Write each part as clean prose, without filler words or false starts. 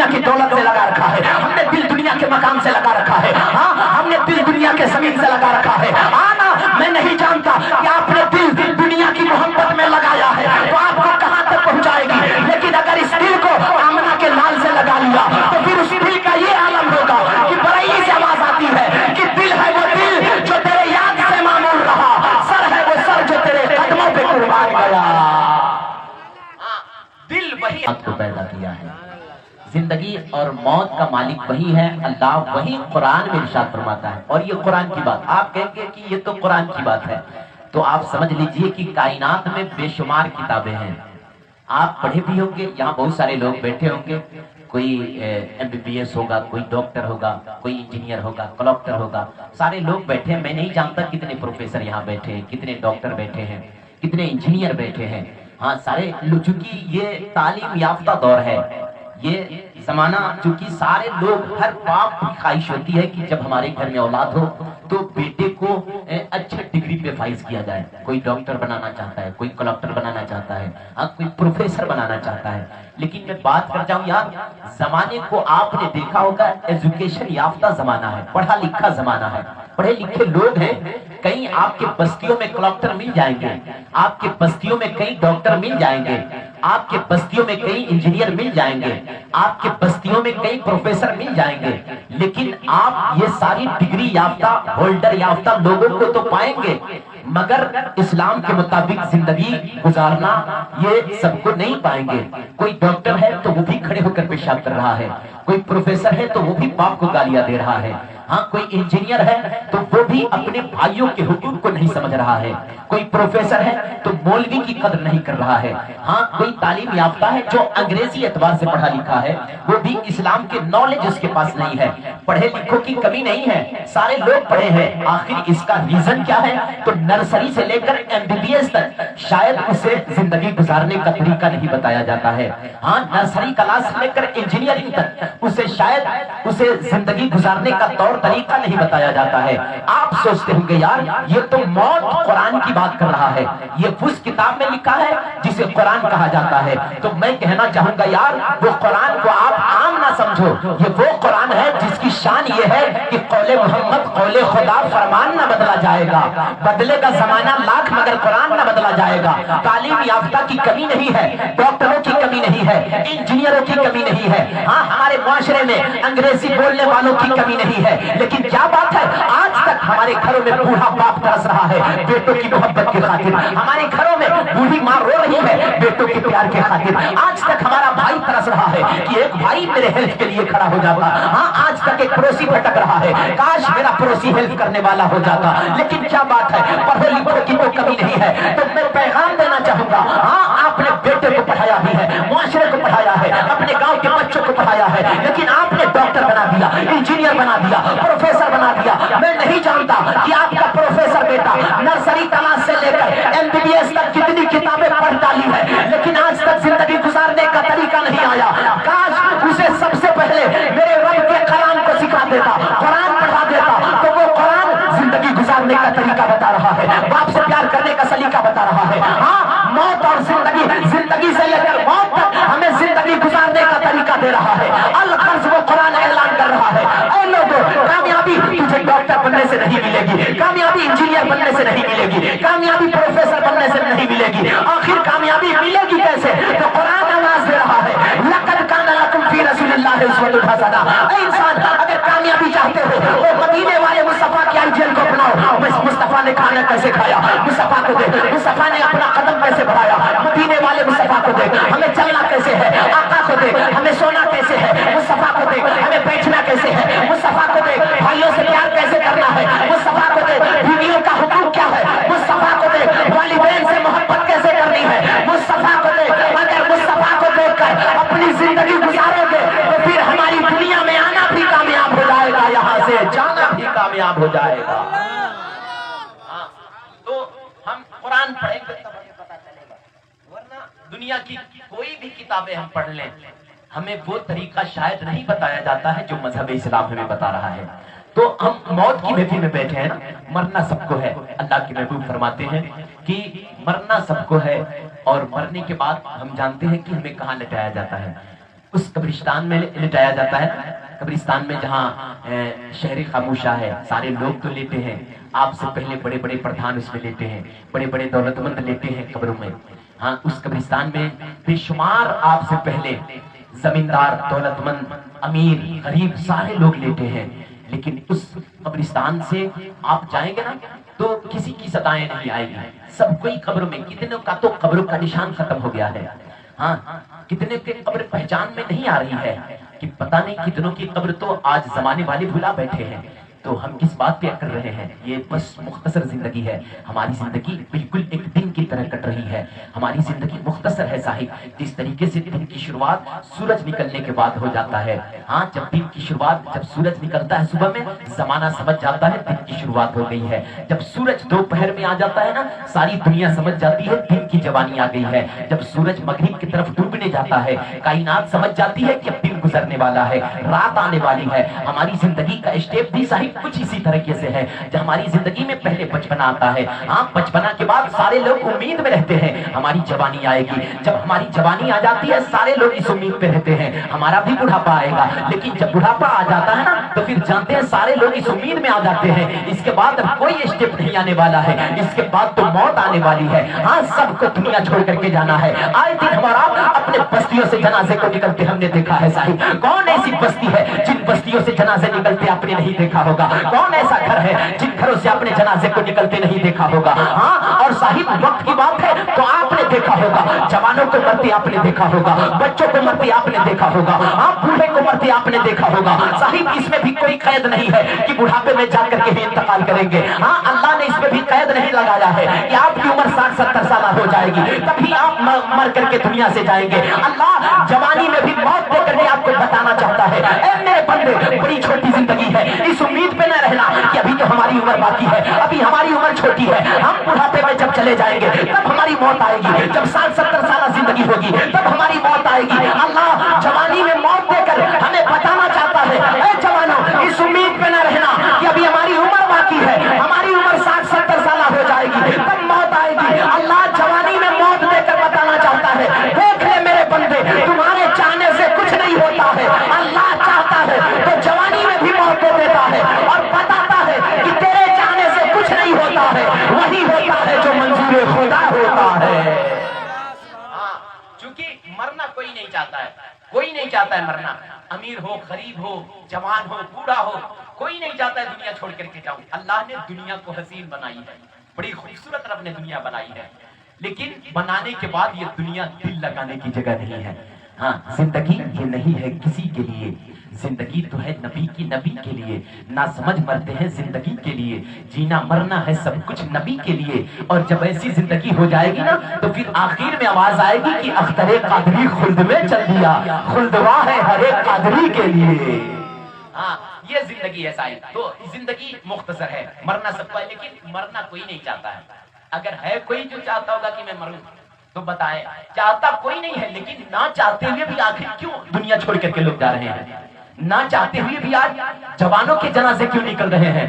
दुनिया की दौलत से लगा रखा है, हमने दिल दुनिया के मकान से लगा रखा है, हाँ हमने दिल दुनिया के जमीन से लगा रखा है। आना मैं नहीं जानता कि आपने दिल दुनिया की मोहब्बत में लगाया है तो आपको कहां तक पहुंचाएगी, लेकिन अगर इस दिल को आमना के लाल से लगा लिया तो फिर उस दिल का ये आलम होगा कि बड़ई से आवाज आती है कि दिल है वो दिल जो तेरे याद से मामूल रहा, सर है वो सर जो तेरे कदमों पे कुर्बान गया। दिल वही आपको पैदा किया है। जिंदगी और मौत का मालिक वही है, अल्लाह वही कुरान में इरशाद फरमाता है। और ये कुरान की बात, आप कहेंगे कि ये तो कुरान की बात है, तो आप समझ लीजिए कि कायनात में बेशुमार किताबें हैं। आप पढ़े भी होंगे, यहाँ बहुत सारे लोग बैठे होंगे, कोई MBBS होगा, कोई डॉक्टर होगा, कोई इंजीनियर होगा, कलेक्टर होगा, सारे लोग बैठे। मैं नहीं जानता कितने प्रोफेसर यहाँ बैठे हैं, कितने डॉक्टर बैठे हैं, कितने इंजीनियर बैठे हैं। हाँ सारे, चूंकि ये तालीम याफ्ता दौर है, ये जमाना, चूंकि सारे लोग, हर बाप की ख्वाहिश होती है कि जब हमारे घर में औलाद हो तो बेटे को अच्छे डिग्री पे फाइज किया जाए। कोई डॉक्टर बनाना चाहता है, कोई कलेक्टर बनाना चाहता है, हाँ कोई प्रोफेसर बनाना चाहता है। लेकिन मैं बात कर जाऊं यार, जमाने को आपने देखा होगा, एजुकेशन याफ्ता जमाना है, पढ़ा लिखा जमाना है, पढ़े लिखे लोग हैं। कहीं आपके बस्तियों में कलेक्टर मिल जाएंगे, आपके बस्तियों में कई डॉक्टर मिल जाएंगे, आपके बस्तियों में कई इंजीनियर मिल जाएंगे, आपके बस्तियों में कई प्रोफेसर मिल जाएंगे, लेकिन आप ये सारी डिग्री याफ्ता, होल्डर याफ्ता लोगों को तो पाएंगे, मगर इस्लाम के मुताबिक जिंदगी गुजारना ये सबको नहीं पाएंगे। कोई डॉक्टर है तो वो भी खड़े होकर पेशाब कर रहा है, कोई प्रोफेसर है तो वो भी बाप को गालियां दे रहा है, हाँ कोई इंजीनियर है तो वो भी अपने भाइयों के हुकूक को नहीं समझ रहा है, कोई प्रोफेसर है तो मौलवी की कदर नहीं कर रहा है, हाँ कोई तालीम याफ्ता है जो अंग्रेजी एतबार से पढ़ा लिखा है, वो भी इस्लाम के नॉलेज उसके पास नहीं है। पढ़े लिखों की कमी नहीं है, सारे लोग पढ़े हैं। आखिर इसका रीजन क्या है? तो नर्सरी से लेकर MBBS तक शायद उसे जिंदगी गुजारने का तरीका नहीं बताया जाता है। हाँ नर्सरी क्लास से लेकर इंजीनियरिंग तक उसे शायद उसे जिंदगी गुजारने का तौर तरीका नहीं बताया जाता है। आप सोचते होंगे यार ये तो मौत कुरान की बात कर रहा है, ये उस किताब में लिखा है जिसे कुरान कहा जाता है। तो मैं कहना चाहूंगा यार, वो कुरान को आप आम ना समझो, ये वो कुरान है जिसकी शान ये है कि कौले मोहम्मद कौले खुदा, फरमान ना बदला जाएगा, बदलेगा जमाना लाख मगर कुरान ना बदला जाएगा। तालीम याफ्ता की कमी नहीं है, डॉक्टरों की कमी नहीं है, इंजीनियरों की कमी नहीं है, हाँ हमारे मुआशरे में अंग्रेजी बोलने वालों की कमी नहीं है। लेकिन क्या बात है, आज तक हमारे घरों में बूढ़ा बाप तरस रहा है बेटों की मोहब्बत की खातिर, हमारे घरों में बूढ़ी माँ रो रही है बेटों के प्यार के खातिर, आज तक हमारा भाई तरस रहा है कि एक भाई मेरे हेल्प के लिए खड़ा हो जाता, हाँ आज तक एक पड़ोसी भटक रहा है, काश मेरा पड़ोसी हेल्प करने वाला हो जाता। लेकिन क्या बात है, पढ़े लिखों की तो कमी नहीं है। तो मैं पैगाम देना चाहूंगा, हाँ आपने बेटे को पढ़ाया भी है, मुआशरे को पढ़ाया है, अपने गांव के बच्चों को पढ़ाया है, लेकिन आपने डॉक्टर बना दिया, इंजीनियर बना दिया, प्रोफेसर बना दिया। मैं नहीं जानता कि आपका प्रोफेसर बेटा नर्सरी क्लास से लेकर MBBS तक कितनी किताबें पढ़ डाली है, लेकिन आज तक जिंदगी गुजारने का तरीका नहीं आया। काश उसे सबसे पहले मेरे रब के कलाम को सिखा देता, कुरान पढ़ा देता, तो वो कुरान जिंदगी गुजारने का तरीका बता रहा है, बाप से प्यार करने का सलीका बता रहा है। हाँ मौत और जिंदगी, जिंदगी से लेकर मौत तक हमें जिंदगी गुजारने का तरीका दे रहा है। अल कर्ज वो कुरान ऐलान कर रहा है, ऐ लोगों कामयाबी तुझे डॉक्टर बनने से नहीं मिलेगी, कामयाबी इंजीनियर बनने से नहीं मिलेगी, कामयाबी प्रोफेसर बनने से नहीं मिलेगी, आखिर कामयाबी मिलेगी कैसे? तो कुरान आवाज दे रहा है, लक़द कान लकुम फी रसूलिल्लाहि उस्वतुन हसना। ऐ इंसान अगर कामयाबी चाहते हो तो मदीने वाले मुस्तफा के आइडियल को अपनाओ। मुस्तफा ने खाना कैसे खाया, मुस्तफा को देख, मुस्तफा ने अपना कदम कैसे बढ़ाया, मदीने वाले मुस्तफा को देख, हमें चलना कैसे है, आका को देख, हमें सोना कैसे है, मुस्तफा को देख, हमें बैठना कैसे है, मुस्तफा को देख, भाइयों से प्यार कैसे करना है, मुस्तफा को देख, बीवियों का हुकूक क्या है, मुस्तफा को देख, वालिदैन से मोहब्बत कैसे करनी है, मुस्तफा को देख। अगर मुस्तफा को देखकर अपनी जिंदगी गुजारोगे तो फिर हमारी दुनिया में आना भी कामयाब हो जाएगा, यहाँ से जाना भी कामयाब हो जाएगा। तो हम कुरान पढ़ेंगे तब हमें पता चलेगा, वरना दुनिया की कोई भी किताबें हम पढ़ लें, हमें वो तरीका शायद नहीं बताया जाता है जो मजहब इस्लाम हमें बता रहा है। तो हम मौत की महफिल में बैठे हैं, मरना सबको है। अल्लाह के महबूब फरमाते हैं कि मरना सबको है, और मरने के बाद हम जानते हैं कि हमें कहाँ लटाया जाता है। उस कब्रिस्तान में लिटाया जाता है। कब्रिस्तान में जहाँ शहर खामोशा है, सारे लोग तो लेते हैं, आपसे पहले बड़े बड़े प्रधान उसमें लेते हैं, बड़े बड़े दौलतमंद लेते हैं कब्रों में। हाँ, उस कब्रिस्तान में बेशुमार आपसे पहले जमींदार, दौलतमंद, अमीर, गरीब सारे लोग लेते हैं। लेकिन उस कब्रिस्तान से आप जाएंगे ना तो किसी की सदाएं नहीं आएगी, सब कोई कब्र में। कितनों का तो कब्रों का निशान खत्म हो गया है। हाँ, कितने की कब्र पहचान में नहीं आ रही है कि पता नहीं कितनों की कब्र तो आज जमाने वाले भुला बैठे हैं। तो हम किस बात पे कर रहे हैं? ये बस मुख्तसर जिंदगी है। हमारी जिंदगी बिल्कुल एक दिन की तरह कट रही है। हमारी जिंदगी मुख्तसर है साहिब। जिस तरीके से दिन की शुरुआत सूरज निकलने के बाद हो जाता है। हाँ, जब दिन की शुरुआत, जब सूरज निकलता है सुबह में, जमाना समझ जाता है दिन की शुरुआत हो गई है। जब सूरज दोपहर में आ जाता है ना, सारी दुनिया समझ जाती है दिन की जवानी आ गई है। जब सूरज मगरिब की तरफ डूबने जाता है, कायनात समझ जाती है कि अब दिन गुजरने वाला है, रात आने वाली है। हमारी जिंदगी का स्टेप भी साहिब कुछ इसी तरीके से है। जब हमारी जिंदगी में पहले बचपना आता है, हाँ, बचपना के बाद सारे लोग उम्मीद में रहते हैं हमारी जवानी आएगी। जब हमारी जवानी आ जाती है, सारे लोग इस उम्मीद पे रहते हैं हमारा भी बुढ़ापा आएगा। लेकिन जब बुढ़ापा आ जाता है ना, तो फिर जानते हैं सारे लोग इस उम्मीद में आ जाते हैं इसके बाद अब कोई स्टेप नहीं आने वाला है, इसके बाद तो मौत आने वाली है। हाँ, सबको दुनिया छोड़ करके जाना है। आए दिन हमारा अपने बस्तियों से जनाजे को निकलते हमने देखा है साहिब। कौन ऐसी बस्ती है जिन बस्तियों से जनाजे निकलते आपने नहीं देखा होगा? कौन ऐसा घर है जिन घरों से अपने जनाजे को निकलते नहीं देखा होगा? हाँ, और साहिब वक्त की बात है तो आपने देखा होगा, जवानों को मरते आपने देखा होगा, बच्चों को मरते आपने देखा होगा, हाँ, बूढ़े को मरते आपने देखा होगा। साहिब इसमें भी कोई कैद नहीं है कि बुढ़ापे में जाकर के ही इंतकाल करेंगे। हाँ, अल्लाह ने इसमें भी कैद नहीं लगाया है कि आपकी उम्र 60-70 साल हो जाएगी तभी आप मर करके दुनिया से जाएंगे। अल्लाह जवानी में भी मौत देकर के आपको बताना चाहता है, ऐ मेरे बंदे, बड़ी छोटी जिंदगी है, इस उम्मीद पे न रहना कि अभी तो हमारी उम्र बाकी है, अभी हमारी उम्र छोटी है, हम बुढ़ापे में जब चले जाएंगे तब हमारी मौत आएगी। जब 60-70 साल जिंदगी होगी तब हमारी मौत आएगी। अल्लाह जवानी में मौत देकर हमें बताना चाहता है, ऐ जवानों, इस उम्मीद पे न रहना कि अभी हमारी उम्र बाकी है, हमारी उम्र 60-70 साल हो जाएगी तब मौत आएगी। अल्लाह जवानी में मौत देकर बताना चाहता है, देख ले मेरे बंदे, तुम्हारे चाहने से कुछ नहीं होता है, अल्लाह चाहता है तो जवानी में भी मौत दे देता है और बताता है कि तेरे चाहने से कुछ नहीं होता है, वही होता है जो मंजूर खुदा होता है। हाँ, क्योंकि मरना कोई नहीं चाहता है, कोई नहीं चाहता है मरना। अमीर हो, गरीब हो, जवान हो, बूढ़ा हो, कोई नहीं चाहता है दुनिया छोड़ करके जाऊं। अल्लाह ने दुनिया को हसीन बनाई है, बड़ी खूबसूरत रब ने दुनिया बनाई है, लेकिन बनाने के बाद ये दुनिया दिल लगाने की जगह नहीं है। हाँ, जिंदगी ये नहीं है किसी के लिए, जिंदगी तो है नबी की, नबी के लिए। ना समझ मरते हैं जिंदगी के लिए, जीना मरना है सब कुछ नबी के लिए। और जब ऐसी जिंदगी हो जाएगी ना तो फिर आखिर में आवाज आएगी कि अख्तरे कादरी खुल्द में चल दिया, खुल्दवा है हर एक कादरी के लिए। हाँ, ये जिंदगी है साहिब। तो जिंदगी मुख्तसर है, मरना सबको है, लेकिन मरना कोई नहीं चाहता है। अगर है कोई जो चाहता होगा कि मैं मरूं तो बताएं, चाहता कोई नहीं है। लेकिन ना चाहते हुए भी आखिर क्यों दुनिया छोड़ करके लोग जा रहे हैं? ना चाहते हुए भी आज जवानों के जनाजे क्यों निकल रहे हैं?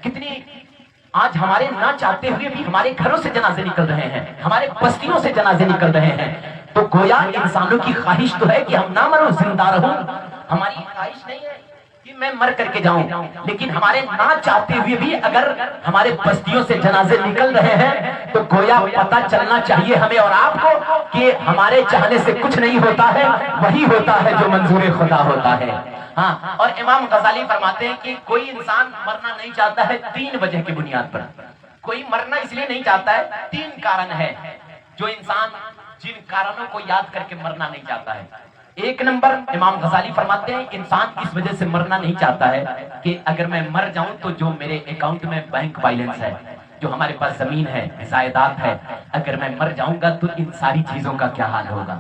कितनी आज हमारे ना चाहते हुए भी हमारे घरों से जनाजे निकल रहे हैं, हमारे बस्तियों से जनाजे निकल रहे हैं। तो गोया इंसानों की ख्वाहिश तो है कि हम ना मरूं, जिंदा रहूं। हमारी ख्वाहिश नहीं है कि मैं मर करके जाऊं, लेकिन हमारे ना चाहते हुए भी अगर हमारे बस्तियों से जनाजे निकल रहे हैं तो गोया पता चलना चाहिए हमें और आपको कि हमारे चाहने से कुछ नहीं होता है, वही होता है जो मंजूर खुदा होता है। हाँ, और इमाम गजाली फरमाते हैं कि कोई इंसान मरना नहीं चाहता है 3 वजह की बुनियाद पर। कोई मरना इसलिए नहीं चाहता है, 3 कारण है जो इंसान जिन कारणों को याद करके मरना नहीं चाहता है। एक नंबर इमाम गजाली फरमाते हैं इंसान इस वजह से मरना नहीं चाहता है कि अगर मैं मर जाऊं तो जो मेरे अकाउंट में बैंक बैलेंस है, जो हमारे पास जमीन है, जायदाद है, अगर मैं मर जाऊंगा तो इन सारी चीजों का क्या हाल होगा।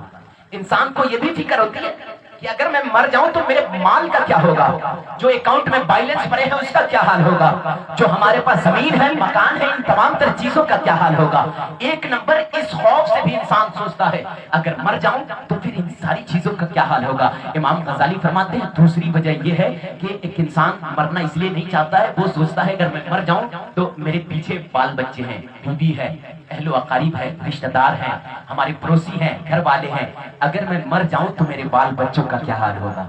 इंसान को यह भी फिक्र होती है कि अगर मैं मर जाऊं तो मेरे माल का क्या होगा, जो अकाउंट में बैलेंस पड़े हैं उसका क्या हाल होगा, जो हमारे पास जमीन है, मकान है, इन तमाम तरह चीजों का क्या हाल होगा। एक नंबर इस खौफ से भी इंसान सोचता है अगर मर जाऊं तो फिर इन सारी चीजों का क्या हाल होगा। इमाम गजाली फरमाते हैं दूसरी वजह यह है कि एक इंसान मरना इसलिए नहीं चाहता है, वो सोचता है अगर मैं मर जाऊं तो मेरे पीछे बाल बच्चे हैं, बीवी है, اہل و اقارب ہے، رشتہ دار ہیں، ہمارے پڑوسی ہیں، گھر والے ہیں، اگر میں مر جاؤں تو میرے بال بچوں کا کیا حال ہوگا؟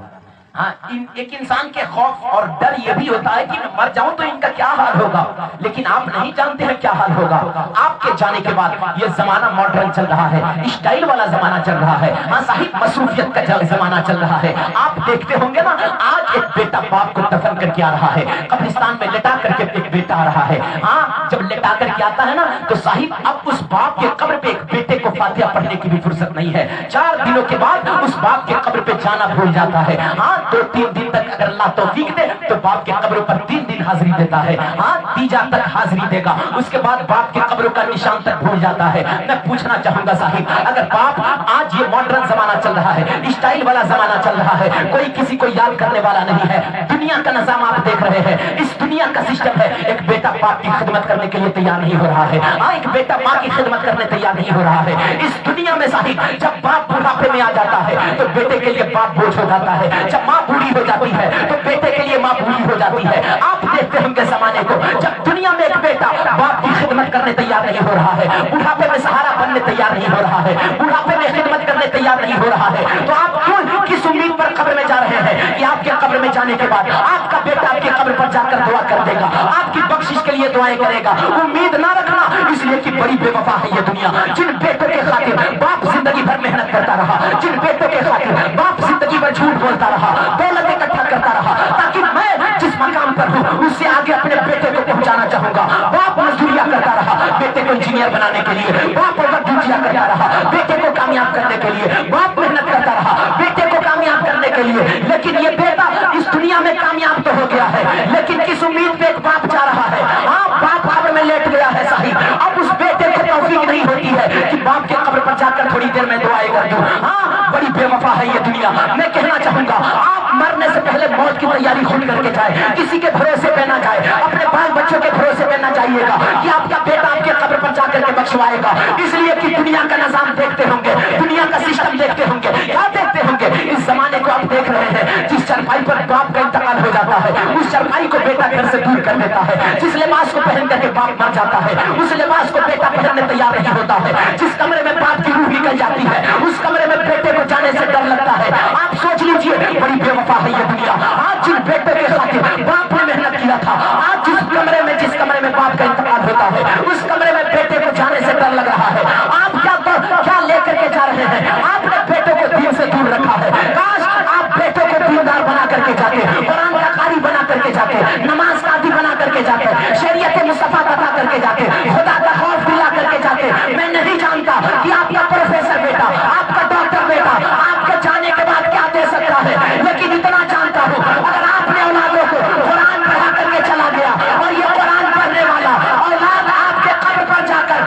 ہاں، ایک انسان کے خوف اور ڈر یہ بھی ہوتا ہے کہ میں مر جاؤں تو ان کا کیا حال ہوگا، لیکن آپ نہیں جانتے ہیں کیا حال ہوگا آپ کے جانے کے بعد۔ یہ زمانہ ماڈرن چل رہا ہے، اسٹائل والا زمانہ چل رہا ہے، ہاں صاحب، مصروفیت کا زمانہ چل رہا ہے۔ آپ دیکھتے ہوں گے نا، آج ایک بیٹا باپ کو دفن کر کے آ رہا ہے، قبرستان میں لٹا کر کے ایک بیٹا آ رہا ہے، ہاں جب لٹا کر کے آتا ہے نا تو صاحب اب اس باپ کے قبر پہ ایک بیٹے کو فاتحہ پڑھنے کی بھی فرصت نہیں ہے۔ 4 دنوں کے بعد اس باپ کے قبر پہ جانا بھول جاتا ہے، ہاں 2-3 دن تک اگر اللہ توفیق دے تو باپ کے قبر پر 3 دن حاضری دیتا ہے، ہاں تیجا تک حاضری دے گا، اس کے بعد باپ کے قبر کا نشان تک بھول جاتا ہے۔ میں پوچھنا چاہوں گا صاحب، اگر باپ، آج یہ ماڈرن زمانہ چل رہا ہے، اسٹائل والا زمانہ چل رہا ہے، کوئی کسی کو یاد کرنے والا نہیں ہے، دنیا کا نظام آپ دیکھ رہے ہیں، اس دنیا کا سسٹم ہے، ایک بیٹا باپ کی خدمت کرنے کے لیے تیار نہیں ہو رہا ہے، ہاں ایک بیٹا ماں کی خدمت کرنے تیار نہیں ہو رہا ہے۔ اس دنیا میں صاحب جب باپ بڑھاپے میں آ جاتا ہے تو بیٹے کے لیے باپ بوجھ ہو جاتا ہے، جب ماں بوڑھی ہو جاتی ہے تو بیٹے کے لیے ماں بوڑھی ہو جاتی ہے۔ آپ دیکھتے ہوں گے زمانے کو، جب دنیا میں ایک بیٹا باپ کی خدمت کرنے تیار نہیں ہو رہا ہے، بڑھاپے میں سہارا بننے تیار نہیں ہو رہا ہے، بڑھاپے میں خدمت کرنے تیار نہیں ہو رہا ہے، تو آپ کیوں کس امید پر قبر میں جا رہے ہیں کہ آپ کے قبر میں جانے کے بعد آپ کا بیٹا آپ کی قبر پر جا کر دعا کر دے گا، آپ کی بخشش کے لیے دعائیں کرے گا؟ امید نہ رکھنا، اس لیے کہ بڑی بے وفا ہے یہ دنیا۔ جن بیٹوں کے خاطر باپ زندگی بھر محنت کرتا رہا، جن بیٹوں کے خاطر باپ زندگی بھر جھوٹ بولتا رہا، دولت اکٹھا کرتا رہا، تاکہ میں جس مقام پر ہوں اس سے آگے اپنے بیٹے کو پہنچانا چاہوں گا۔ باپ مزدوریاں کرتا رہا بیٹے کو انجینئر بنانے کے لیے، باپ ڈیوٹیاں کرتا رہا بیٹے کو کامیاب کرنے کے لیے، باپ محنت کرتا رہا بیٹے کو کامیاب کرنے کے لیے، لیکن یہ بیٹا اس دنیا میں کامیاب تو ہو گیا ہے، لیکن کس امید پہ ایک باپ جا رہا ہے؟ ہاں باپ قبر میں لیٹ گیا ہے صاحب، اب اس بیٹے کو توفیق نہیں ہوتی ہے کہ باپ کے قبر پر جا کر تھوڑی دیر میں دعائیں کر دوں۔ ہاں بڑی بے وفا ہے یہ دنیا۔ میں کہنا چاہوں گا، آپ مرنے سے پہلے موت کی تیاری خود کر کے جائے، کسی کے بھروسے پہ نہ جائے، اپنے بال بچوں کے بھروسے پہ نہ جائیے گا کہ آپ کا بیٹا آپ کے قبر پر جا کر کے بخشوائے گا، اس لیے کہ دنیا کا نظام دیکھتے ہوں گے، دنیا کا سسٹم دیکھتے ہوں گے، کیا دیکھتے ہوں گے؟ اس زمانے کو آپ دیکھ رہے ہیں، جس چرپائی پر باپ کا انتقال ہو جاتا ہے اس چرپائی کو بیٹا گھر سے دور کر دیتا ہے، جس لباس کو پہن کر کے باپ مر جاتا ہے اس لباس کو بیٹا پہننے تیار نہیں ہوتا ہے، جس کمرے میں باپ کی روح نکل جاتی ہے اس کمرے میں بیٹے کو جانے سے ڈر لگتا ہے۔ آپ سوچ لیجئے، بڑی بے وفا ہے یہ دنیا۔ آج جن بیٹے کے خاطر باپ نے محنت کیا تھا، آج جس کمرے میں باپ کا انتقال ہوتا ہے اس کمرے میں بیٹے کو جانے سے ڈر لگ رہا ہے۔ آپ کیا لے کر کے جا رہے ہیں؟ آپ نے بیٹوں کو دین سے دور رکھا ہے، کاش آپ بیٹوں کو دیندار بنا کر کے جاتے، قرآن کا قاری بنا کر کے جاتے، نماز کا عادی بنا کر کے جاتے، شریعت مصطفیٰ بتا کر کے جاتے، خدا کا خوف دلا کر کے جاتے۔ میں نہیں جانتا کہ آپ کا پروفیسر بیٹا، آپ کا ڈاکٹر بیٹا آپ کے جانے کے بعد کیا دے سکتا ہے، لیکن اتنا جانتا ہوں، اگر آپ نے اولادوں کو قرآن پڑھا کر کے چلا گیا اور یہ قرآن پڑھنے والا اولاد آپ کے قبر پر جا کر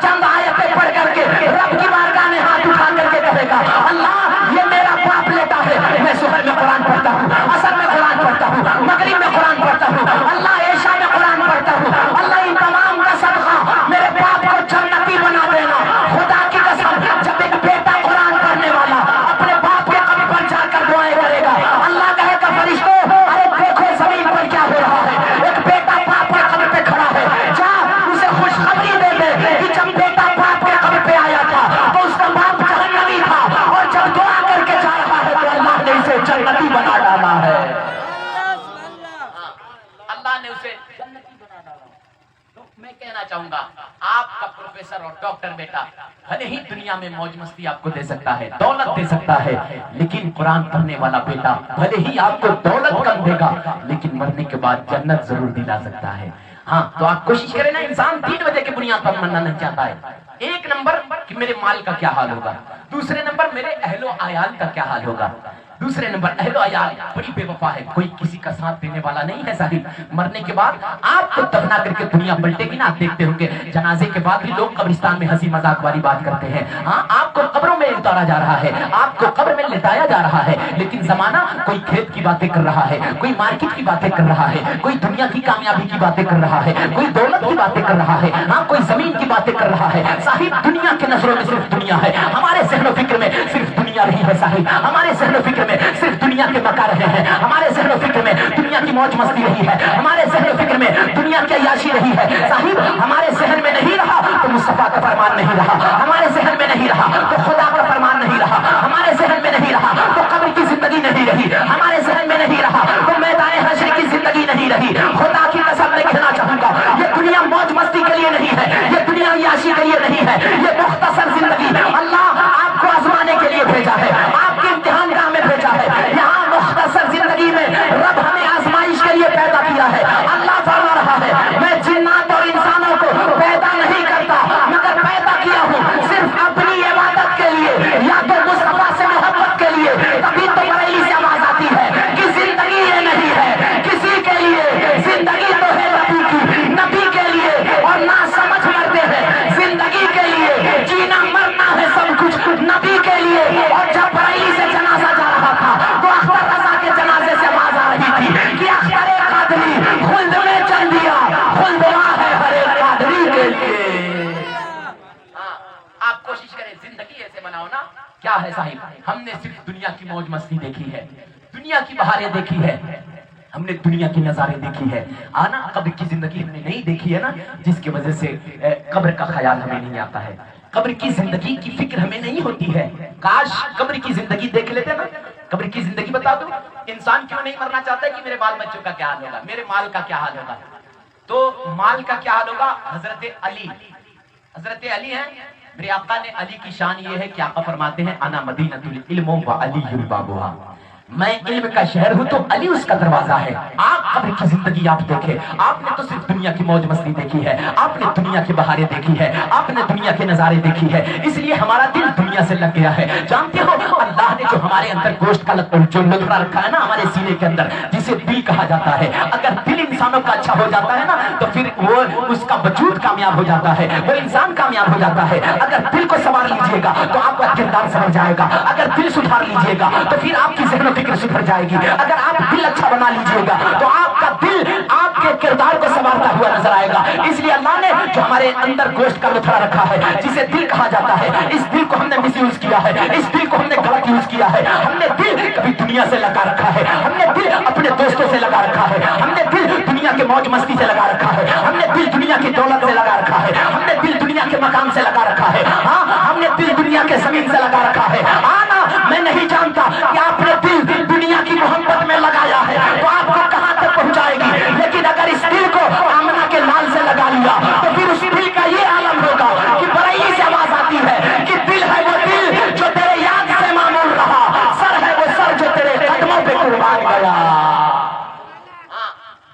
چند آیتیں پڑھ کر کے رب کی بارگاہ میں ہاتھ اٹھا کر کے کہے گا، اللہ یہ میرا باپ لیتا ہے، میں صبح میں قرآن پڑھتا ہوں، عصر میں قرآن پڑھتا ہوں، مغرب میں قرآن پڑھتا ہوں، اللہ عشاء میں قرآن پڑھتا ہوں، اللہ ان تمام کا صدقہ میرے باپ کو جنتی بنا دینا۔ خدا کی قسم، جب ایک بیٹا قرآن پڑھنے والا اپنے باپ کے قبر پر جا کر دعائیں کرے گا، اللہ کہے گا فرشتوں ارے دیکھو زمین پر کیا ہو رہا ہے، ایک بیٹا باپ کے قبر پہ کھڑا ہے، جا اسے خوشخبری دے دے کہ جب بیٹا باپ کے قبر پہ آیا تھا تو اس کا باپ جہنمی تھا، اور جب دعا کر کے جا رہا ہے تو اللہ نے اسے جنتی بنا ڈالا ہے، اللہ نے اسے جنتی بنا ڈالا۔ تو میں کہنا چاہوں گا، آپ کا پروفیسر اور ڈاکٹر بیٹا بھلے ہی دنیا میں موج مستی آپ کو دے سکتا ہے، دولت دے سکتا ہے، لیکن قرآن پڑھنے والا بیٹا بھلے ہی آپ کو دولت کم دے گا لیکن مرنے کے بعد جنت ضرور دلا سکتا ہے۔ ہاں تو آپ کوشش کریں نا، انسان 3 وجہ کی بنیاد پر مرنا نہیں چاہتا ہے۔ 1 نمبر کہ میرے مال کا کیا حال ہوگا، دوسرے نمبر میرے اہل و عیال کا کیا حال ہوگا، دوسرے نمبر اہل و عیال بڑی بے وفا ہے، کوئی کسی کا ساتھ دینے والا نہیں ہے صاحب۔ مرنے کے بعد آپ کو دفنا کر کے دنیا پلٹے گی نا، آپ دیکھتے ہوں گے جنازے کے بعد بھی لوگ قبرستان میں ہنسی مذاق والی بات کرتے ہیں، ہاں آپ کو قبروں میں اتارا جا رہا ہے، آپ کو قبر میں لٹایا جا رہا ہے، لیکن زمانہ کوئی کھیت کی باتیں کر رہا ہے، کوئی مارکیٹ کی باتیں کر رہا ہے، کوئی دنیا کی کامیابی کی باتیں کر رہا ہے، کوئی دولت کی باتیں کر رہا ہے، ہاں کوئی زمین کی باتیں کر رہا ہے۔ صاحب دنیا کے نظروں میں صرف دنیا ہے، ہمارے ذہن و فکر میں صرف دنیا نہیں ہے صاحب، ہمارے ذہن و فکر میں صرف دنیا کے بقا رہے ہیں، ہمارے ذہن و فکر میں دنیا کی मौज मस्ती रही है, हमारे ज़हन फिक्र में दुनिया की अय्याशी रही है। साहिब हमारे ज़हन में नहीं रहा तो मुस्तफा का फरमान नहीं रहा, हमारे ज़हन में नहीं रहा तो खुदा का फरमान नहीं रहा, हमारे ज़हन में नहीं रहा तो कब्र की जिंदगी नहीं रही, हमारे ज़हन में नहीं रहा तो मैदान हश्र की जिंदगी नहीं रही। खुदा की कसम मैं कहना चाहूंगा, ये दुनिया मौज मस्ती के लिए नहीं है, ये दुनिया अय्याशी के लिए नहीं है, ये मुख्तसर जिंदगी अल्लाह आपको आजमाने के लिए भेजा है, आपके इम्तिहान गाह में भेजा है। यहाँ मुख्तसर जिंदगी में रब हमें आजमाइश के लिए पैदा किया है। अल्लाह फरमा रहा है, मैं जिन्नात और इंसानों को पैदा नहीं करता मगर पैदा किया हूँ सिर्फ अपनी इबादत के लिए, या तो मुस्तफा से मोहब्बत के लिए। तभी तो बरेली से आवाज आती है कि जिंदगी ये नहीं है किसी के लिए, जिंदगी तो है नबी की, नबी के लिए, और ना समझ मरते हैं जिंदगी के लिए, जीना मरना है सब कुछ नबी के लिए। और जब बरेली से जनाजा जा रहा था तो अख्तर रजा के जनाजे से आवाज आ रही थी कि अख्तर कादरी खुल्द में चल दिया, खुल्द वहाँ है हर एक कादरी के लिए। आप कोशिश करें जिंदगी ऐसे बनाओ ना। क्या है साहिब, हमने सिर्फ दुनिया की मौज मस्ती देखी है, दुनिया की बहारें देखी है, हमने दुनिया के नजारे देखी है। आना कब्र की जिंदगी हमने नहीं देखी है ना, जिसकी वजह से कब्र का ख्याल हमें नहीं आता है, कब्र की जिंदगी की फिक्र हमें नहीं होती है। काश कब्र की जिंदगी देख लेते ना। कब्र की जिंदगी बता दो, इंसान क्यों नहीं मरना चाहता है कि मेरे बाल बच्चों का क्या हाल होगा, मेरे माल का क्या हाल होगा। तो माल का क्या हाल होगा, हजरत अली हैं, मेरे आका ने अली की शान ये है कि आका फरमाते हैं अना मदीनतुल इल्म व अलीयुल बाबुहा, मैं इल्म का शहर हूं तो अली उसका दरवाजा है। आप कब्र की जिंदगी आप देखें, आपने तो सिर्फ दुनिया की मौज मस्ती देखी है, आपने दुनिया की बहारें देखी है, आपने दुनिया के नजारे देखी है, इसलिए हमारा दिल दुनिया से लग गया है। जानते हो अल्लाह ने जो हमारे अंदर गोश्त का जो लुथरा रखा है ना हमारे सीने के अंदर, जिसे दिल कहा जाता है, अगर दिल इंसानों का अच्छा हो जाता है ना तो फिर वो उसका वजूद कामयाब हो जाता है, वो इंसान कामयाब हो जाता है। अगर दिल को संवार लीजिएगा तो आपका किरदार संवर जाएगा, अगर दिल सुधार लीजिएगा तो फिर आपकी ज़हन फिक्र सुधर जाएगी, अगर आप दिल अच्छा बना लीजिएगा तो आपका दिल आपके किरदार को संवारता हुआ नजर आएगा। इसलिए अल्लाह ने जो हमारे अंदर गोश्त का लुथरा रखा है जिसे दिल कहा जाता है, इस दिल को हमने मिसयूज किया है, इस दिल को हमने गलत यूज किया है। हमने दिल कभी दुनिया से लगा रखा है, हमने दिल अपने दोस्तों से लगा रखा है, हमने दिल दुनिया के मौज मस्ती से लगा रखा है, हमने दिल दुनिया की दौलत से लगा रखा है, हमने दिल दुनिया के मकान से लगा रखा है, हाँ हमने दिल दुनिया के जमीन से लगा रखा है। आना मैं नहीं जानता कि आपने दिल दुनिया की मोहब्बत में लगाया है तो आपको कहां तक पहुंचाएगी, लेकिन अगर इस दिल को आमना के लाल से लगा लिया तो फिर उस दिल का ये आलम होगा कि बरेली से आवाज आती है कि दिल है वो दिल जो तेरे याद से मामूल रहा, सर है वो सर जो तेरे कदमों पे कुर्बान गया।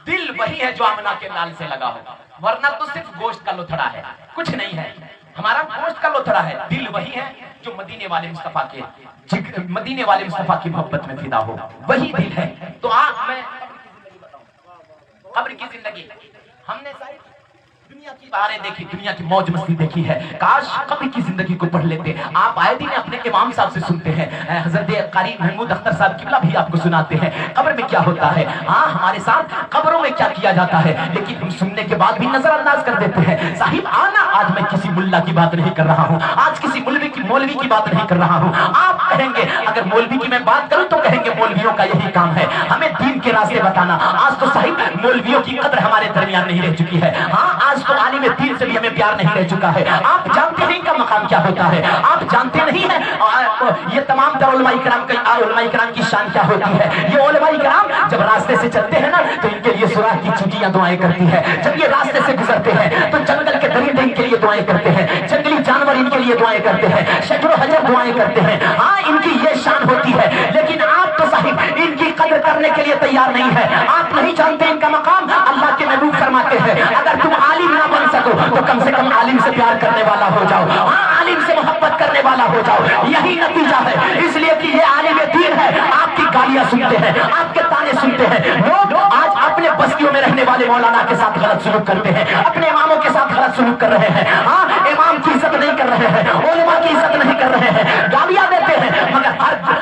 दिल वही है जो आमना के लाल से लगा हो, वरना तो सिर्फ गोश्त का लुथड़ा है, कुछ नहीं है। हमारा गोश्त का लुथड़ा है, दिल वही है जो मदीने वाले मुस्तफा की मोहब्बत में फिदा हो, वही दिल है। तो आज मैं कब्र की जिंदगी हमने सारी दुनिया की बहारें देखी, दुनिया की मौज मस्ती देखी है, काश कब्र की जिंदगी को पढ़ लेते। आप आए दिन अपने इमाम साहब से सुनते हैं, हजरत कारी महमूद अख्तर साहब किबला भी आपको सुनाते हैं कब्र में क्या होता है। हाँ हमारे साथ कब्रों में क्या किया जाता है, लेकिन हम सुनने के बाद भी नजरअंदाज कर देते हैं। साहिब आना, आज मैं किसी मुल्ला की बात नहीं कर रहा हूँ, आज किसी मौलवी की बात नहीं कर रहा हूँ। आप कहेंगे अगर मौलवी की मैं बात करूँ तो कहेंगे मौलवियों का यही काम है हमें दीन के रास्ते बताना। आज तो साहिब मौलवियों की कद्र हमारे दरमियान नहीं रह चुकी है, हाँ आज तो आलिम दीन से भी हमें प्यार नहीं रह चुका है। आप जानते हैं इनका मकाम क्या होता है, आप जानते नहीं है ये तमाम तर उलमा इकराम की शान क्या होती है। ये उलमा इकराम जब रास्ते से चलते हैं ना तो इनके लिए सुराख की चींटियां दुआएं करती है, जब ये रास्ते से गुजरते हैं तो जंगल के दरिंदे इनके लिए दुआएं करते हैं, जंगली जानवर इनके लिए दुआएं करते हैं, शजरो हजर दुआएं करते हैं। हाँ इनकी ये शान होती है, लेकिन आप तो साहिब इनकी कदर करने के लिए तैयार नहीं है। आप नहीं जानते इनका मकाम। अल्लाह के महबूब फरमाते हैं अगर तुम आलिम ना बन सको तो कम से कम आलिम से प्यार करने वाला हो जाओ, हाँ आलिम से मोहब्बत करने वाला हो जाओ, यही नतीजा है। इसलिए कि ये आलिम दीन है, आपकी गालियां सुनते हैं, आपके ताने सुनते हैं। लोग आज अपने बस्तियों में रहने वाले मौलाना के साथ गलत सलूक करते हैं, अपने इमामों के साथ गलत सलूक कर रहे हैं, हाँ इमाम की इज्जत नहीं कर रहे हैं, उलमा की इज्जत नहीं कर रहे हैं, गालियां देते हैं। मगर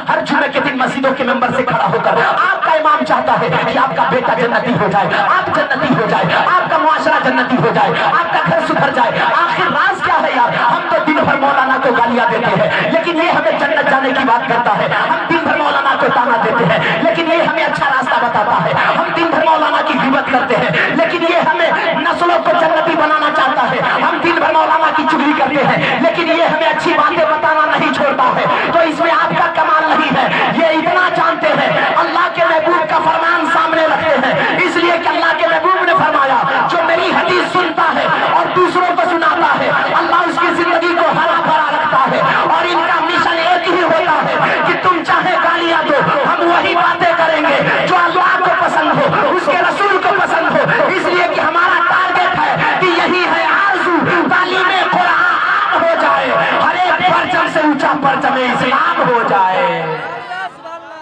हर जुमे के दिन मस्जिदों के मेंबर से खड़ा होकर आपका इमाम चाहता है कि आपका बेटा जन्नती हो जाए, आप जन्नती हो जाए, आपका मुआशरा जन्नती हो जाए, आपका घर सुधर जाए। आखिर राज क्या है यार, हम तो दिन भर मौलाना को गालियां देते हैं, लेकिन ये हमें जन्नत जाने की बात करता है। हम दिन भर मौलाना को ताना देते देते हैं, लेकिन ये हमें अच्छा रास्ता बताता है। हम दिन भर मौलाना की गिबत करते हैं, लेकिन ये हमें नस्लों को जन्नती बनाना चाहता है। हम दिन भर मौलाना की चुगली करते हैं, लेकिन ये हमें अच्छी बातें बताना नहीं छोड़ता है। तो इसमें आपका कमाल नहीं है, ये इतना जानते हैं, अल्लाह के महबूब का फरमान सामने रखते हैं, इसलिए कि अल्लाह के महबूब ने फरमाया जो मेरी हदीस सुनता है और दूसरों को सुनाता है, अल्लाह उसकी जिंदगी को हरा भरा रखता है। और इनका मिशन एक ही होता है कि तुम चाहे गालियां दो, हम वही बातें करेंगे जो अल्लाह को पसंद हो, उसके रसूल को पसंद हो। इसलिए कि हमारा टारगेट है कि यही है आरज़ू, तालीमे कुरान हो जाए, हर एक परचम से ऊंचा परचम इस्लाम हो जाए।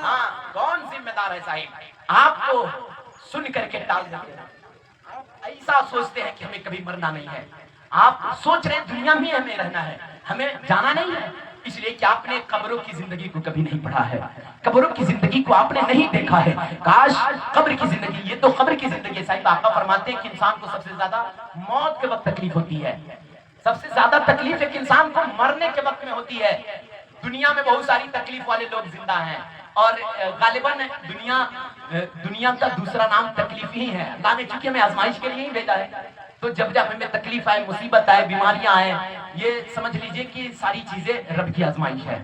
हाँ, कौन जिम्मेदार है साहिब? आपको सुन करके टाल देते हैं, ऐसा सोचते हैं कि हमें कभी मरना नहीं है। आप सोच रहे हैं दुनिया में हमें रहना है, हमें जाना नहीं है, इसलिए कि आपने कब्रों की जिंदगी को कभी नहीं पढ़ा है, कब्रों की जिंदगी को आपने नहीं देखा है। काश कब्र की जिंदगी, ये तो कब्र की जिंदगी साहिब। आका फरमाते हैं कि इंसान को सबसे ज्यादा मौत के वक्त तकलीफ होती है, सबसे ज्यादा तकलीफ एक इंसान को मरने के वक्त में होती है। दुनिया में बहुत सारी तकलीफ वाले लोग जिंदा हैं और गालिबन दुनिया का दूसरा नाम तकलीफ ही है। अल्लाह ने चूंकि हमें आजमाइश के लिए ही भेजा है, तो जब जब हमें तकलीफ आए, मुसीबत आए, बीमारियां आए, ये समझ लीजिए कि सारी चीजें रब की आजमाइश है।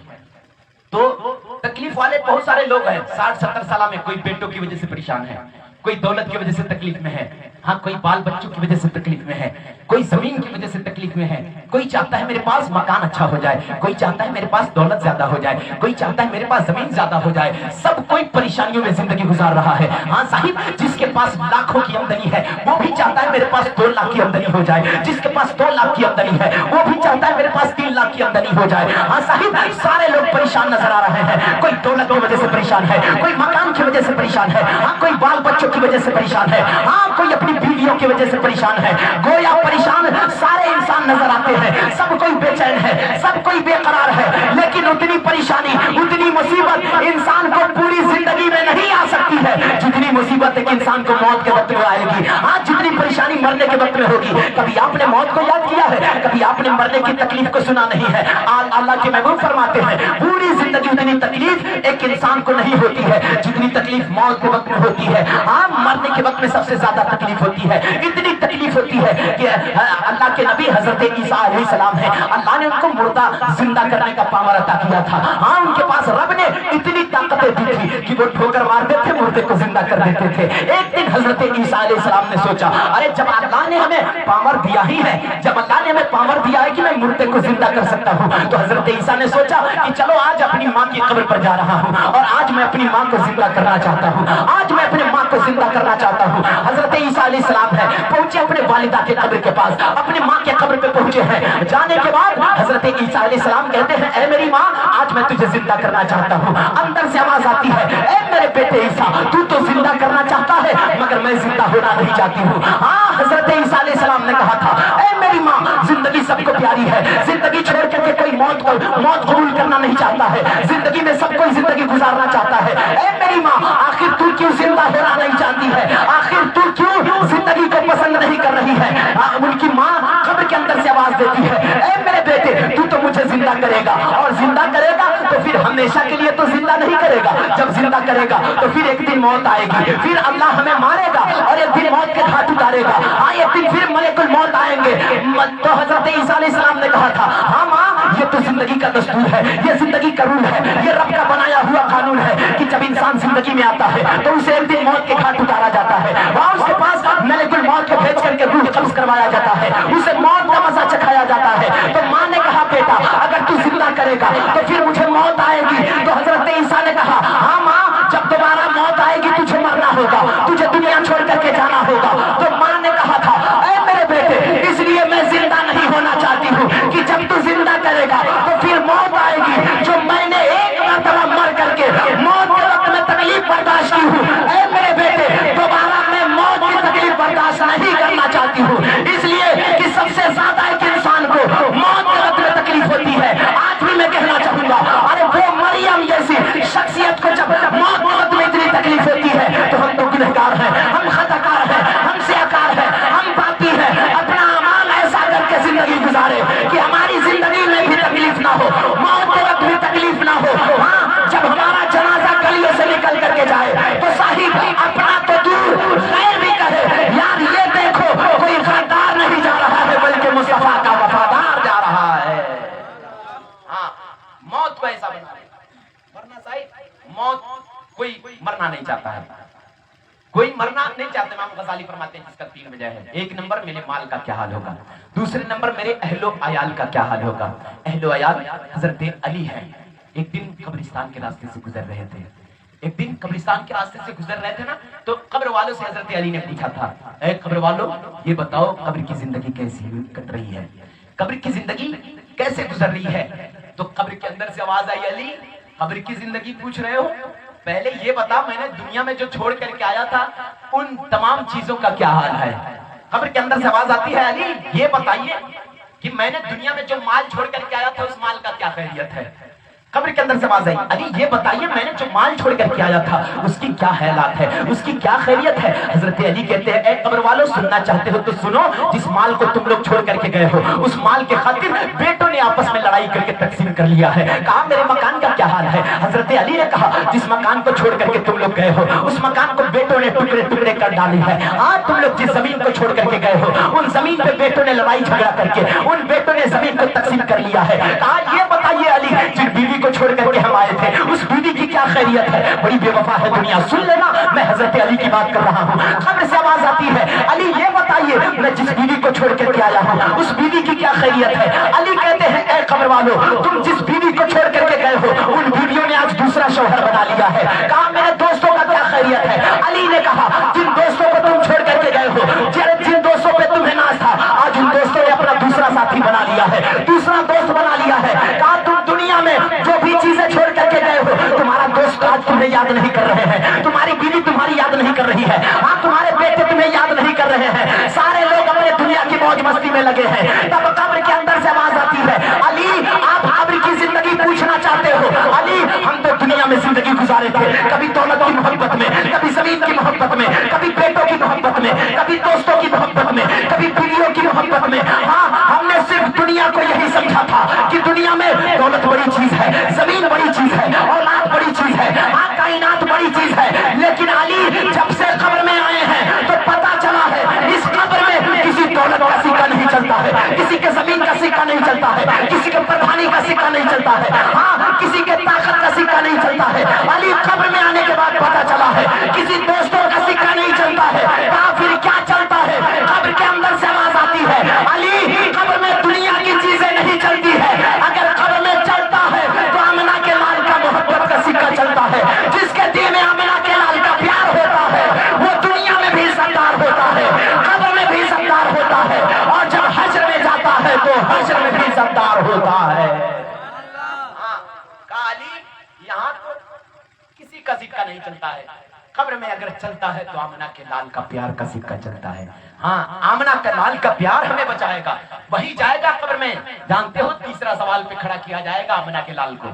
तो तकलीफ वाले बहुत सारे लोग हैं। 60-70 साल में कोई बेटों की वजह से परेशान है, कोई दौलत की वजह से तकलीफ में है, हाँ कोई बाल बच्चों की वजह से तकलीफ में है, कोई जमीन की वजह से तकलीफ में है, कोई चाहता है मेरे पास मकान अच्छा हो जाए, कोई चाहता है मेरे पास दौलत ज्यादा हो जाए, कोई चाहता है मेरे पास जमीन ज्यादा हो जाए। सब कोई परेशानियों में जिंदगी गुजार रहा है। हाँ साहिब, जिसके पास लाखों की आमदनी है वो भी चाहता है मेरे पास 2 लाख की आमदनी हो जाए, जिसके पास 2 लाख की आमदनी है वो भी चाहता है मेरे पास 3 लाख की आमदनी हो जाए। हाँ साहिब, सारे लोग परेशान नजर आ रहे हैं, कोई दौलत की वजह से परेशान है, कोई मकान की वजह से परेशान है, हाँ कोई बाल बच्चों की वजह से परेशान है, हाँ कोई अपनी बीवियों की वजह से परेशान है। गोया परेशान सारे इंसान नजर आते हैं, सब कोई बेचैन है, सब कोई बेकरार है, लेकिन उतनी परेशानी, उतनी मुसीबत इंसान को पूरी जिंदगी में नहीं आ सकती है जितनी मुसीबत एक इंसान को मौत के वक्त में आएगी। हाँ, जितनी परेशानी मरने के वक्त में होगी। कभी आपने मौत को याद किया है? कभी आपने मरने की तकलीफ को सुना नहीं है? अल्लाह के महबूब फरमाते हैं पूरी जिंदगी उतनी तकलीफ एक इंसान को नहीं होती है जितनी तकलीफ मौत के वक्त में होती है। हाँ, मरने के वक्त में सबसे ज्यादा तकलीफ होती है। इतनी तकलीफ होती है कि अल्लाह के नबी हजरत ईसा अलैहिस्सलाम है, अल्लाह ने उनको मुर्दा जिंदा करने का पावर अता किया था। हाँ, उनके पास रब ने इतनी ताकतें दी थी कि वो ठोकर मारते थे, मुर्दे को जिंदा कर देते थे। एक दिन हजरत ईसा अलैहिस्सलाम ने सोचा, अरे जब अल्लाह ने हमें पावर दिया ही है, जब अल्लाह ने हमें पावर दिया है कि मैं मुर्दे को जिंदा कर सकता हूँ, तो हजरत ईसा ने सोचा कि चलो आज अपनी माँ की कब्र पर जा रहा हूँ और आज मैं अपनी माँ को जिंदा करना चाहता हूँ, आज मैं अपनी माँ को जिंदा करना चाहता हूँ। हजरत ईसा अलैहिस्सलाम है पहुंचे अपने वालिदा के कब्र के पास, अपनी माँ के कब्र पे पहुंचे हैं। जाने के बाद हजरत ईसा अलैहिस्सलाम कहते हैं, ऐ मेरी माँ, आज मैं तुझे जिंदा करना चाहता हूँ। अंदर से आवाज आती है, ऐ मेरे बेटे ईसा, तू तो जिंदा करना चाहता है मगर मैं जिंदा होना नहीं चाहती हूँ। हाँ, हजरत ईसा अलैहिस्सलाम ने कहा था, ऐ मेरी माँ, जिंदगी सबको प्यारी है, जिंदगी छोड़ करके कोई मौत कबूल करना नहीं चाहता है, जिंदगी में सब कोई जिंदगी गुजारना चाहता है। ऐ मेरी माँ, आखिर तू क्यों जिंदा होना नहीं चाहती है? आखिर तू क्यों जिंदगी को पसंद नहीं कर रही है? उनकी माँ कब्र के अंदर से आवाज देती है, ऐ मेरे बेटे, तू तो मुझे जिंदा करेगा और जिंदा करेगा तो फिर हमेशा के लिए तो जिंदा नहीं करेगा। जब जिंदा करेगा तो फिर एक दिन मौत आएगी, फिर अल्लाह हमें मारेगा और एक दिन मौत के घाट उतारेगा। हाँ, एक दिन फिर मलकुल मौत आएंगे। तो हजरत ईसा अलैहिस्सलाम ने कहा था, हाँ माँ, ये तो जिंदगी का दस्तूर है, ये जिंदगी का रूल है, ये रब का बनाया हुआ कानून है कि जब इंसान जिंदगी में आता है तो उसे एक दिन मौत के घाट उतारा जाता है। वहाँ उसके पास मलकुल मौत को भेज करके रूह कब्ज करवाया जाता है, उसे मौत का मजा चखाया जाता है। तो माँ ने कहा, बेटा अगर तू जिंदा करेगा तो फिर मुझे मौत आएगी। तो हजरत ईसा ने कहा, हाँ माँ, जब दोबारा मौत आएगी तुझे मरना होगा, तुझे दुनिया छोड़ करके जाना होगा। तो माँ ने कहा था, ऐ मेरे बेटे, इसलिए मैं जिंदा नहीं होना चाहती हूँ कि जब तू जिंदा करेगा तो फिर मौत आएगी जो मैंने एक मरतबा मर करके मौत के वक्त में तकलीफ बर्दाश्त की हूँ। ऐ मेरे बेटे, दोबारा मैं मौत की तकलीफ बर्दाश्त नहीं करना चाहती हूँ, इसलिए कि सबसे ज्यादा एक इंसान को मौत के वक्त में तकलीफ होती है। आज भी मैं कहना चाहूंगा, अरे वो मरियम जैसी शख्सियत को जब मौत के वक्त में इतनी तकलीफ होती है तो हम तो गुनहगार हैं, हम खताकार हैं, हम सियाकार हैं, हम पापी हैं। अपना अमाल ऐसा करके जिंदगी गुजारे कि हमारी जिंदगी में भी तकलीफ ना हो, मौत के वक्त भी तकलीफ ना हो। हाँ, जब हमारा जनाजा गलियों से निकल नहीं चाहता है, कोई मरना नहीं चाहता। इमाम गजाली फरमाते हैं जिसका 3 वजह है। 1 नंबर मेरे माल का क्या हाल होगा, दूसरे नंबर मेरे अहलो अयाल का क्या हाल होगा। अहलो अयाल हजरत अली है। एक दिन कब्रिस्तान के रास्ते से गुजर रहे थे, एक दिन कब्रिस्तान के रास्ते से गुजर रहे थे ना, तो कब्र वालों से हजरत अली ने पूछा था, ऐ कब्र वालों ये बताओ कब्र की जिंदगी कैसी कट रही है, कब्र की जिंदगी कैसे गुजर रही है। तो कब्र के अंदर से आवाज आई, अली कब्र की जिंदगी पूछ रहे हो, पहले ये बता मैंने दुनिया में जो छोड़ करके आया था उन तमाम चीजों का क्या हाल है। कब्र के अंदर से आवाज आती है, अली ये बताइए कि मैंने दुनिया में जो माल छोड़ करके आया था उस माल का क्या खैरियत है। कब्र के अंदर से आवाज आई, अली ये बताइए मैंने जो माल छोड़ करके आया था उसकी क्या हालात है, उसकी क्या खैरियत है। हजरत अली कहते हैं, ए कब्र वालों सुनना चाहते हो तो सुनो, जिस माल को तुम लोग छोड़ करके गए हो उस माल के खातिर बेटों ने आपस में लड़ाई करके तकसीम कर लिया है। कहा मेरे मकान का क्या हाल है। हजरत अली ने कहा जिस मकान को छोड़ करके तुम लोग गए हो उस मकान को बेटों ने टुकड़े टुकड़े कर डाली है। आज तुम लोग जिस जमीन को छोड़ करके गए हो उन जमीन पे बेटों ने लड़ाई झगड़ा करके उन बेटों ने जमीन को तकसीम कर लिया है। कहा ये बताइए अली जिस बीवी को छोड़ करके हम आए थे उस बीवी की क्या खैरियत है। बड़ी बेवफा है दुनिया, सुन लेना मैं हजरत अली की बात कर रहा हूँ। कब्र से आवाज आती है, अली ये बताइए मैं जिस बीवी को छोड़ करके आया हूँ उस बीवी की क्या खैरियत है। अली कहते हैं, ए कब्र वालों तुम जिस बीवी को छोड़ करके गए हो उन बीवियों ने आज दूसरा शौहर बना लिया है। कहा मेरे दोस्तों का क्या खैरियत है। अली ने कहा जिन दोस्तों को तुम छोड़ करके गए हो, जिन दोस्तों पे तुम्हें नाज था, आज उन दोस्तों ने अपना दूसरा साथी बना लिया है, दूसरा दोस्त बना लिया है। कहा तुम दुनिया में जो भी चीजें छोड़ करके गए हो तुम्हारा दोस्त आज तुम्हें याद नहीं कर रहे हैं, तुम्हारी बीवी तुम्हारी याद नहीं कर रही है, हाँ तुम्हारे बेटे तुम्हें याद नहीं कर रहे हैं, सारे लोग अपने दुनिया की मौज मस्ती में लगे हैं। तब कब्र के अंदर से आवाज आती है, अली आप कब्र की जिंदगी पूछना चाहते हो। अली हम तो दुनिया में जिंदगी गुजारे थे, कभी दौलत की मोहब्बत में, कभी जमीन की मोहब्बत में, कभी बेटों की मोहब्बत में, कभी दोस्तों की मोहब्बत में, कभी बीवियों की मोहब्बत में। हाँ हमने सिर्फ दुनिया को यही समझा था कि दुनिया में दौलत बड़ी चीज है, जमीन बड़ी चीज है, औलाद बड़ी चीज है, कायनात बड़ी चीज है। लेकिन अली जब से कब्र में आए हैं तो पता चला है इस कब्र में किसी दौलत का सिक्का नहीं चलता है, किसी के जमीन का सिक्का नहीं चलता है, किसी के प्रधानी का सिक्का नहीं चलता है, हाँ किसी के ताकत का सिक्का नहीं चलता है। अली कब्र में आने के बाद पता चला है किसी दोस्तों का सिक्का नहीं चलता है। कहा फिर क्या चलता है। कब्र के अंदर से आवाज आती है, अली कब्र में दुनिया की चीजें नहीं चलती है, अगर कब्र में चलता है तो आमिना के लाल का मोहब्बत का सिक्का चलता है। जिसके दिल में आमिना के लाल का प्यार होता है वो दुनिया में भी सरदार होता है, कब्र में भी सरदार होता है, और जब हश्र में जाता है तो हश्र में भी सरदार होता है। काली यहाँ तो किसी का सिक्का नहीं चलता है, कब्र में अगर चलता है तो आमिना के लाल का प्यार का सिक्का चलता है। हाँ आमिना के लाल का प्यार हमें बचाएगा, वही जाएगा कब्र में। जानते हो तीसरा सवाल पे खड़ा किया जाएगा आमिना के लाल को,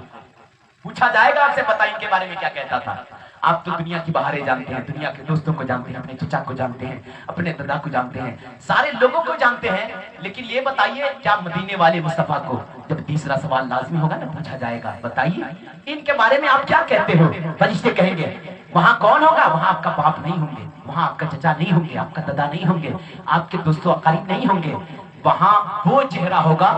पूछा जाएगा आपसे पता इनके बारे में क्या कहता था। आप तो दुनिया की बहारें जानते हैं, दुनिया के दोस्तों को जानते हैं, अपने चचा को जानते हैं, अपने दादा को जानते हैं, सारे लोगों को जानते हैं, लेकिन ये बताइए क्या मदीने वाले मुस्तफा को जब तीसरा सवाल लाजमी होगा ना पूछा जाएगा, बताइए इनके बारे में आप क्या कहते हो। फरिश्ते कहेंगे वहां कौन होगा, वहां आपका बाप नहीं होंगे, वहां आपका चचा नहीं होंगे, आपका दादा नहीं होंगे, आपके दोस्तों अकारीब नहीं होंगे, वहां वो चेहरा होगा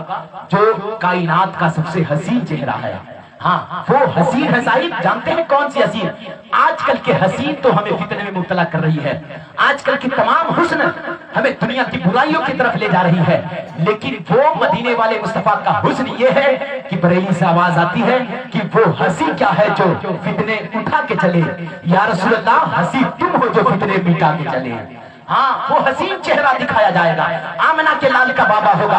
जो कायनात का सबसे हसीन चेहरा है। हाँ वो हसीन है साहिब, जानते हैं कौन सी हसीन। आजकल के हसीन तो हमें फितने में मुब्तला कर रही है, आजकल की तमाम हुस्न हमें दुनिया की बुराइयों की तरफ ले जा रही है, लेकिन वो मदीने वाले मुस्तफा का हुस्न ये है कि बरेली से आवाज आती है कि वो हंसी क्या है जो फितने उठा के चले, या रसूल अल्लाह हंसी तुम हो जो फितने मिटा के चले। हाँ वो हसीन चेहरा दिखाया जाएगा। आमिना के लाल का बाबा होगा,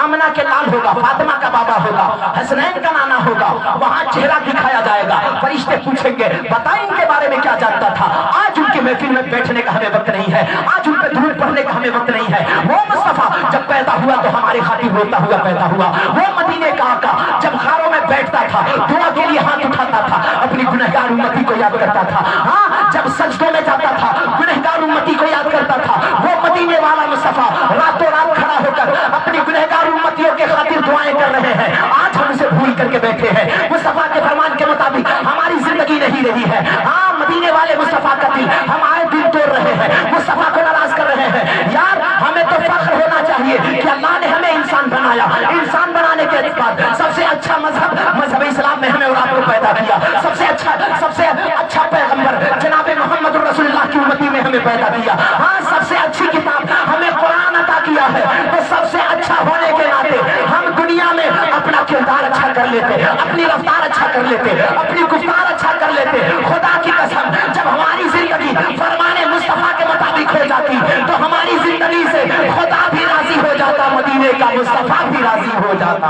आमिना के लाल होगा, फातिमा का बाबा होगा, हसनैन का नाना होगा, वहां चेहरा दिखाया जाएगा। फरिश्ते पूछेंगे बताएं इनके बारे में क्या जानता था। आज उनके महफिल में बैठने का हमें वक्त नहीं है, आज उन पर दुरूद पढ़ने का हमें वक्त नहीं है। वो मुस्तफा जब पैदा हुआ तो हमारे खातिर रोता हुआ पैदा हुआ। वो मदीने का आका जब गारों में बैठता था दुआ के लिए हाथ उठाता था, अपनी गुनहगार उम्मती को याद करता था। हाँ जब सजदों में जाता था गुनहगार उम्मती को याद करता था। वो मदीने वाला मुस्तफा रातों रात खड़ा होकर अपनी गुनहगार उम्मतियों के खातिर दुआएं कर रहे हैं। आज हम उसे भूल करके बैठे हैं। मुस्तफा के फरमान के मुताबिक हमारी जिंदगी नहीं रही है। हाँ मदीने वाले मुस्तफा का दिल हम आए दिल तोड़ रहे हैं, मुस्तफा को नाराज कर रहे हैं। यार हमें तो फख्र होना चाहिए कि अल्लाह ने हमें इंसान बनाया, इंसान बनाने के बाद सबसे अच्छा मजहब इस्लाम में हमें और आपको पैदा किया, सबसे अच्छा पैगंबर जनाब हमें पैदा किया। हाँ, सबसे अच्छी किताब हमें कुरान अता किया है, तो सबसे अच्छा होने के नाते हम दुनिया में अपना किरदार अच्छा कर लेते, अपनी रफ्तार अच्छा कर लेते, अपनी गुफ्तार अच्छा कर लेते। खुदा की कसम, जब हमारी जिंदगी फरमाने मुस्तफा के मुताबिक हो जाती तो हमारी जिंदगी से खुदा भी राजी हो जाता, मदीने का मुस्तफा भी राजी हो जाता।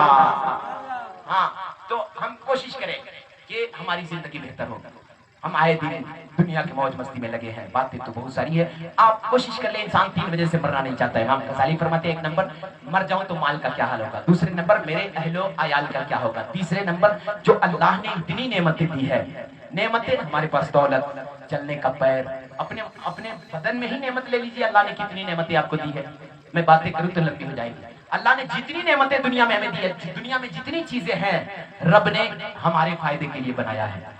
हाँ, तो हम कोशिश करें कि हमारी जिंदगी बेहतर हो। हम आए दिन दुनिया की मौज मस्ती में लगे हैं, बातें तो बहुत सारी है। आप कोशिश कर ले, इंसान 3 वजह से मरना नहीं चाहता है। इमाम गजाली फरमाते हैं, 1 नंबर मर जाऊं तो माल का क्या हाल होगा, दूसरे नंबर मेरे अहलो आयाल का क्या होगा, तीसरे नंबर जो अल्लाह ने इतनी नेमतें दी है, नेमतें हमारे पास दौलत, चलने का पैर, अपने अपने बदन में ही नेमत ले लीजिए, अल्लाह ने कितनी नेमतें आपको दी है। मैं बातें करूं तो लंबी हो जाएगी। अल्लाह ने जितनी नेमतें दुनिया में हमें दी है, दुनिया में जितनी चीजें हैं रब ने हमारे फायदे के लिए बनाया है,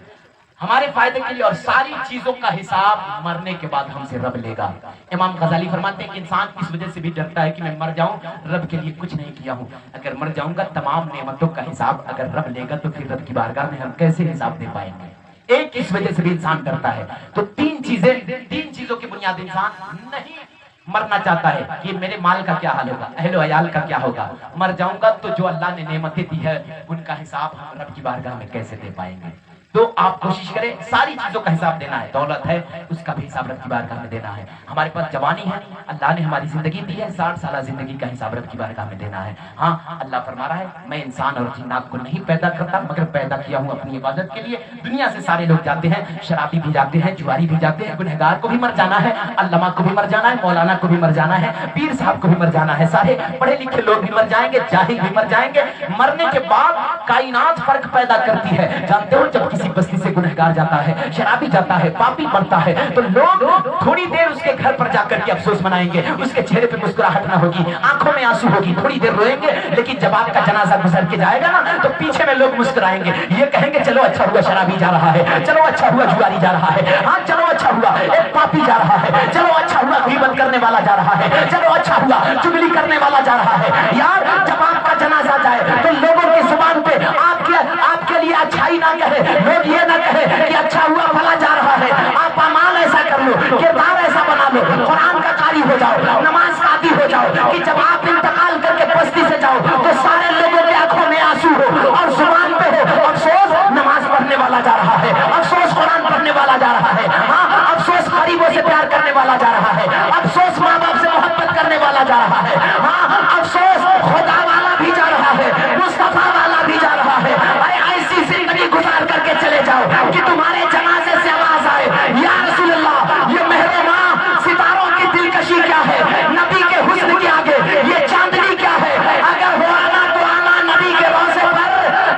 हमारे फायदे के लिए, और सारी चीजों का हिसाब मरने के बाद हमसे रब लेगा। इमाम गजाली फरमाते हैं कि इंसान इस वजह से भी डरता है कि मैं मर जाऊं, रब के लिए कुछ नहीं किया हूं, अगर मर जाऊंगा तमाम नेमतों का हिसाब अगर रब लेगा तो फिर रब की बारगाह में हम कैसे हिसाब दे पाएंगे। एक इस वजह से भी इंसान डरता है। तो 3 चीजों की बुनियाद इंसान नहीं मरना चाहता है कि मेरे माल का क्या हाल होगा, अहलो अयाल का क्या होगा, मर जाऊंगा तो जो अल्लाह ने नेमतें दी है उनका हिसाब हम रब की बारगाह में कैसे दे पाएंगे। तो आप कोशिश करें, सारी चीजों का हिसाब देना है, दौलत है उसका भी हिसाब रब की बारगाह में देना है, हमारे पास जवानी है, अल्लाह ने हमारी जिंदगी दी है, 60 साल जिंदगी का हिसाब रब की बारगाह में देना है। हाँ, अल्लाह फरमा रहा है मैं इंसान और जिन्नात को नहीं पैदा करता मगर पैदा किया हूँ अपनी इबादत के लिए। दुनिया से सारे लोग जाते हैं, शराबी भी जाते हैं, जुआरी भी जाते हैं, गुनहगार को भी मर जाना है, अल्लामा को भी मर जाना है, मौलाना को भी मर जाना है, पीर साहब को भी मर जाना है, सारे पढ़े लिखे लोग भी मर जाएंगे, जाहिल भी मर जाएंगे। मरने के बाद कायनात फर्क पैदा करती है। जानते हो, जब किसी बस्ती से गुनहगार जाता है, शराबी जाता है, पापी मरता है, तो लोग थोड़ी देर उसके घर पर जाकर के अफसोस मनाएंगे, उसके चेहरे पे मुस्कुराहट ना होगी, आंखों में आंसू होगी, थोड़ी देर रोएंगे, लेकिन जब आपका जनाजा गुजर के जाएगा ना तो पीछे में लोग मुस्कुराएंगे, ये कहेंगे चलो अच्छा हुआ शराबी जा रहा है, चलो अच्छा हुआ जुआरी जा रहा है, हाँ चलो अच्छा हुआ एक पापी जा रहा है, चलो अच्छा हुआ गीबत करने वाला जा रहा है, चलो अच्छा हुआ चुगली करने वाला जा रहा है। यार, जब आपका जनाजा जाए तो लोगों की जुबान पे आपके लिए अच्छाई ना कहे, लोग ये ना कहे कि अच्छा हुआ फला जा रहा है, आप अमाल ऐसा कर लो, किरदार ऐसा बना लो, कुरान का कारी हो जाओ, नमाज का आदी हो जाओ, कि जब आप इंतकाल करके बस्ती से जाओ तो सारे लोगों की आंखों में आंसू हो और जुबान पे हो अफसोस नमाज पढ़ने वाला जा रहा है, अफसोस कुरान पढ़ने वाला जा रहा है, हाँ अफसोस गरीबों से प्यार करने वाला जा रहा है, अफसोस माँ बाप से मोहब्बत करने वाला जा रहा है, हाँ अफसोस खुदा वाला भी जा रहा है, मुस्तफा वाला भी जा रहा है। अरे ऐसी जिंदगी गुजार करके चले जाओ कि तुम्हारे जनाजे से आवाज आए, या रसूल अल्लाह, ये मेहरे माँ सितारों की दिलकशी क्या है, नबी के हुस्न के आगे ये चांदनी क्या है, अगर हो आना तो आना नबी के रोज़े पर,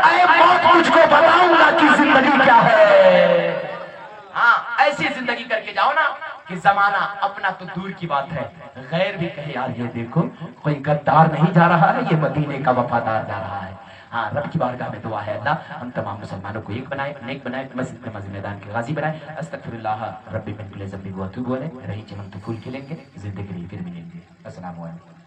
ऐ मौत तुझको बताऊंगा कि जिंदगी क्या है। हाँ, ऐसी जिंदगी करके जाओ ना कि जमाना अपना तो दूर की बात है, गैर भी कहे यार ये देखो कोई गद्दार नहीं जा रहा है, ये मदीने का वफादार जा रहा है। हाँ, रब की बारगाह में दुआ है, अल्लाह हम तमाम मुसलमानों को एक बनाए, नेक बनाए, मस्जिद नमाज मैदान के गाजी बनाए। अस्तगफिरुल्लाह रब्बी मिन कुल्ली ज़ंबि व अतूबु इलैह। रही चमन तो फूल खिलेंगे, जिंदगी फिर मिलेंगे। अस्सलाम वालेकुम।